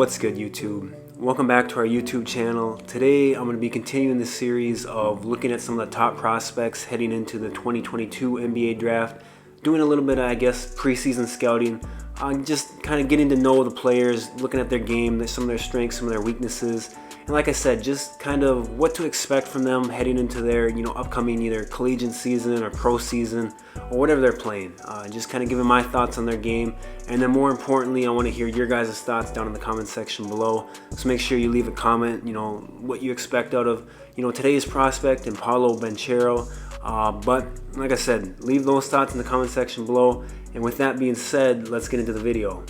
What's good, YouTube? Welcome back to our YouTube channel. Today I'm going to be continuing the series of looking at some of the top prospects heading into the 2022 NBA draft, doing a little bit of, I guess, preseason scouting, just kind of getting to know the players, looking at their game, some of their strengths, some of their weaknesses, and like I said, just kind of what to expect from them heading into their upcoming either collegiate season or pro season or whatever they're playing. Just kind of giving my thoughts on their game, and then more importantly, I want to hear your guys' thoughts down in the comment section below. So make sure you leave a comment, what you expect out of today's prospect and Paolo Banchero. But like I said, leave those thoughts in the comment section below. And with that being said, let's get into the video.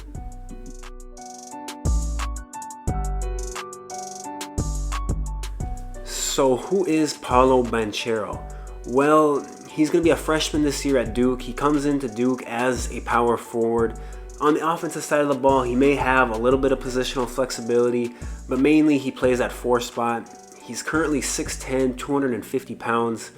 So who is Paolo Banchero? Well, he's going to be a freshman this year at Duke. He comes into Duke as a power forward. On the offensive side of the ball, he may have a little bit of positional flexibility, but mainly he plays at 4 spot. He's currently 6'10", 250 pounds.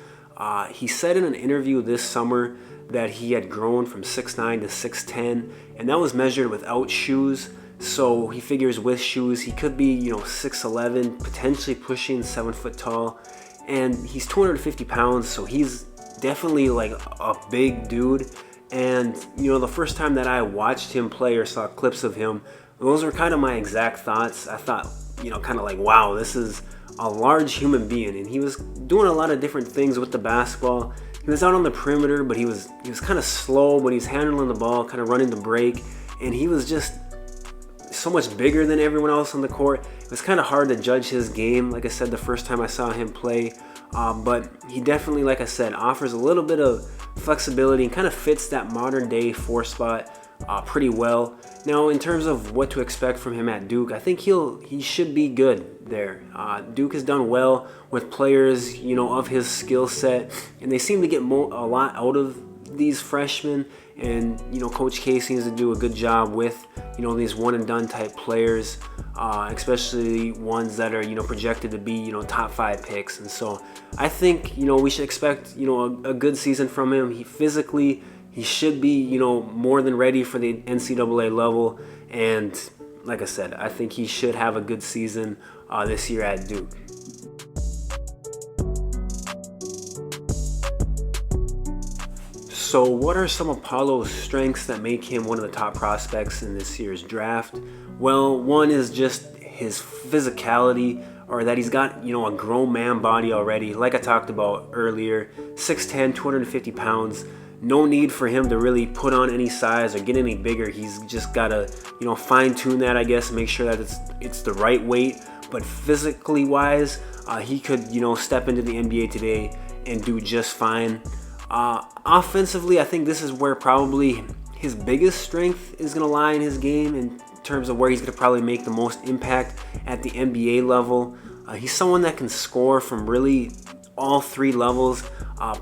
He said in an interview this summer that he had grown from 6'9" to 6'10", and that was measured without shoes. So he figures with shoes, he could be, 6'11", potentially pushing 7 foot tall. And he's 250 pounds, so he's definitely like a big dude. And, the first time that I watched him play or saw clips of him, those were kind of my exact thoughts. I thought, kind of like, wow, this is a large human being. And he was doing a lot of different things with the basketball. He was out on the perimeter, but he was kind of slow, but he's handling the ball, kind of running the break. And he was just so much bigger than everyone else on the court. It was kind of hard to judge his game, like I said, the first time I saw him play. But he definitely, like I said, offers a little bit of flexibility and kind of fits that modern day 4 spot pretty well. Now, in terms of what to expect from him at Duke, I think he should be good there. Duke has done well with players, of his skill set, and they seem to get a lot out of these freshmen. And Coach K seems to do a good job with these one and done type players, especially ones that are projected to be top 5 picks. And so I think we should expect a good season from him. He should be more than ready for the NCAA level, and like I said, I think he should have a good season this year at Duke. So what are some of Paolo's strengths that make him one of the top prospects in this year's draft? Well, one is just his physicality, or that he's got, a grown man body already. Like I talked about earlier, 6'10", 250 pounds. No need for him to really put on any size or get any bigger. He's just got to, fine tune that, I guess, make sure that it's the right weight. But physically wise, he could, step into the NBA today and do just fine. Offensively, I think this is where probably his biggest strength is going to lie in his game, in terms of where he's going to probably make the most impact at the NBA level. He's someone that can score from really all 3 levels.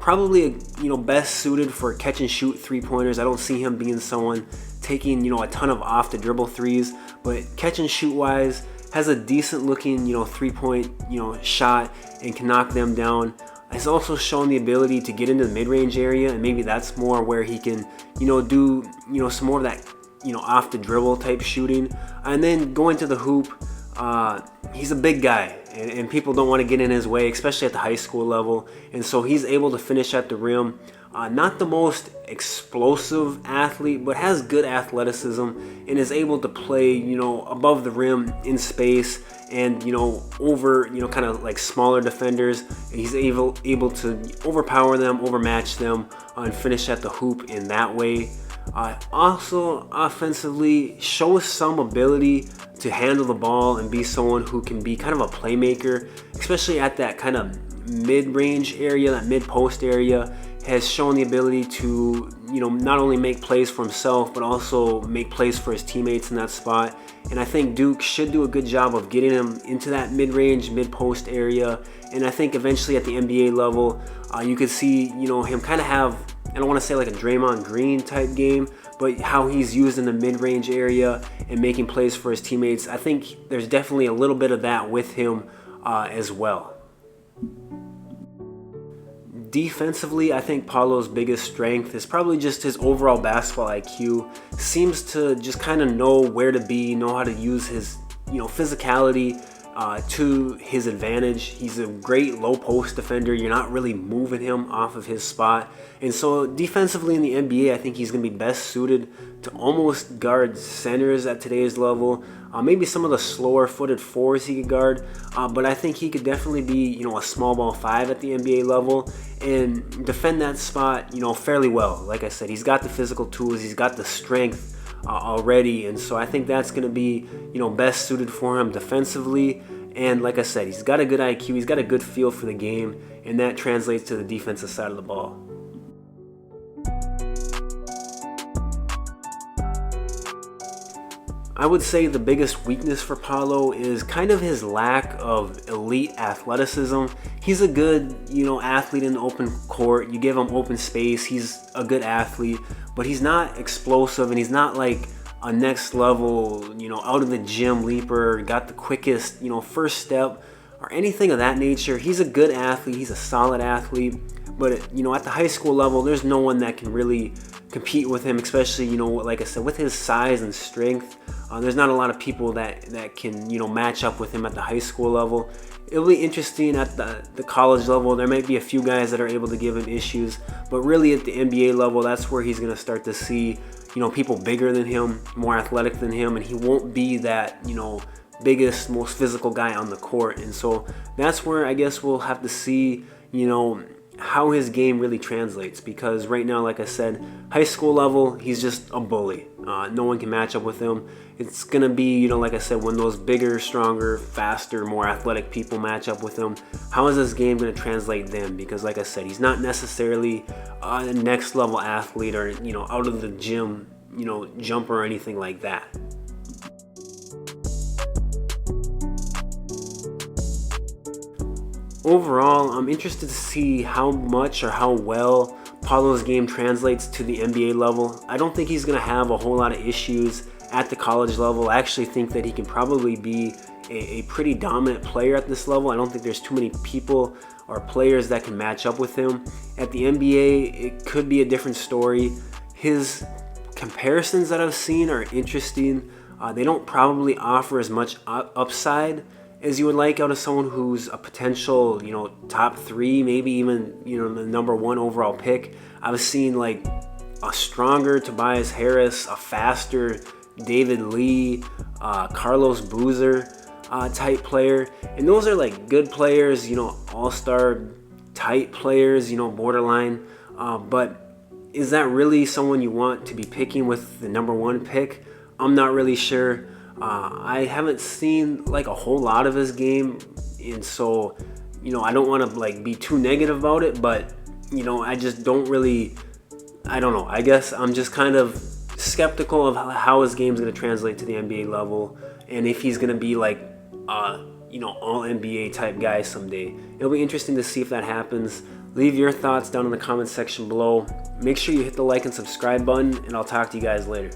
Probably best suited for catch and shoot 3-pointers. I don't see him being someone taking a ton of off the dribble threes, but catch and shoot wise has a decent looking 3-point shot and can knock them down. He's also shown the ability to get into the mid-range area, and maybe that's more where he can, do, some more of that, off the dribble type shooting. And then going to the hoop, he's a big guy, and people don't want to get in his way, especially at the high school level. And so he's able to finish at the rim. Not the most explosive athlete, but has good athleticism and is able to play, above the rim in space and, over, kind of like smaller defenders. He's able to overpower them, overmatch them, and finish at the hoop in that way. Also, offensively, shows some ability to handle the ball and be someone who can be kind of a playmaker, especially at that kind of mid-range area, that mid-post area. Has shown the ability to, not only make plays for himself, but also make plays for his teammates in that spot. And I think Duke should do a good job of getting him into that mid-range, mid-post area. And I think eventually at the NBA level, you could see, him kind of have, I don't want to say like a Draymond Green type game, but how he's used in the mid-range area and making plays for his teammates. I think there's definitely a little bit of that with him as well. Defensively, I think Paolo's biggest strength is probably just his overall basketball IQ. Seems to just kind of know where to be, know how to use his physicality to his advantage. He's a great low post defender. You're not really moving him off of his spot. And so defensively in the NBA, I think he's going to be best suited to almost guard centers at today's level. Maybe some of the slower footed fours he could guard. But I think he could definitely be, a small ball 5 at the NBA level and defend that spot, fairly well. Like I said, he's got the physical tools. He's got the strength already, and so I think that's going to be best suited for him defensively. And like I said, he's got a good IQ, he's got a good feel for the game, and that translates to the defensive side of the ball. I would say the biggest weakness for Paolo is kind of his lack of elite athleticism. He's a good, athlete in the open court. You give him open space, he's a good athlete, but he's not explosive and he's not like a next level, out of the gym leaper, got the quickest, first step or anything of that nature. He's a good athlete, he's a solid athlete, but at the high school level, there's no one that can really compete with him, especially, like I said, with his size and strength. There's not a lot of people that can, match up with him at the high school level. It'll be interesting at the college level. There might be a few guys that are able to give him issues, but really at the NBA level, that's where he's going to start to see, people bigger than him, more athletic than him, and he won't be that, biggest, most physical guy on the court. And so that's where I guess we'll have to see, how his game really translates, because right now, like I said, high school level, he's just a bully. No one can match up with him. It's gonna be, like I said, when those bigger, stronger, faster, more athletic people match up with him, how is this game gonna translate then? Because like I said, he's not necessarily a next level athlete or, out of the gym, jumper or anything like that. Overall, I'm interested to see how much or how well Paolo's game translates to the NBA level. I don't think he's going to have a whole lot of issues at the college level. I actually think that he can probably be a pretty dominant player at this level. I don't think there's too many people or players that can match up with him. At the NBA, it could be a different story. His comparisons that I've seen are interesting. They don't probably offer as much upside as you would like out of someone who's a potential, top 3, maybe even, the number 1 overall pick. I've seen like a stronger Tobias Harris, a faster David Lee, Carlos Boozer type player. And those are like good players, all-star type players, borderline. But is that really someone you want to be picking with the number 1 pick? I'm not really sure. I haven't seen like a whole lot of his game, and so I don't want to like be too negative about it, but I just don't really, I don't know, I guess I'm just kind of skeptical of how his game's going to translate to the NBA level, and if he's going to be like all NBA type guy someday. It'll be interesting to see if that happens. Leave your thoughts down in the comments section below. Make sure you hit the like and subscribe button, and I'll talk to you guys later.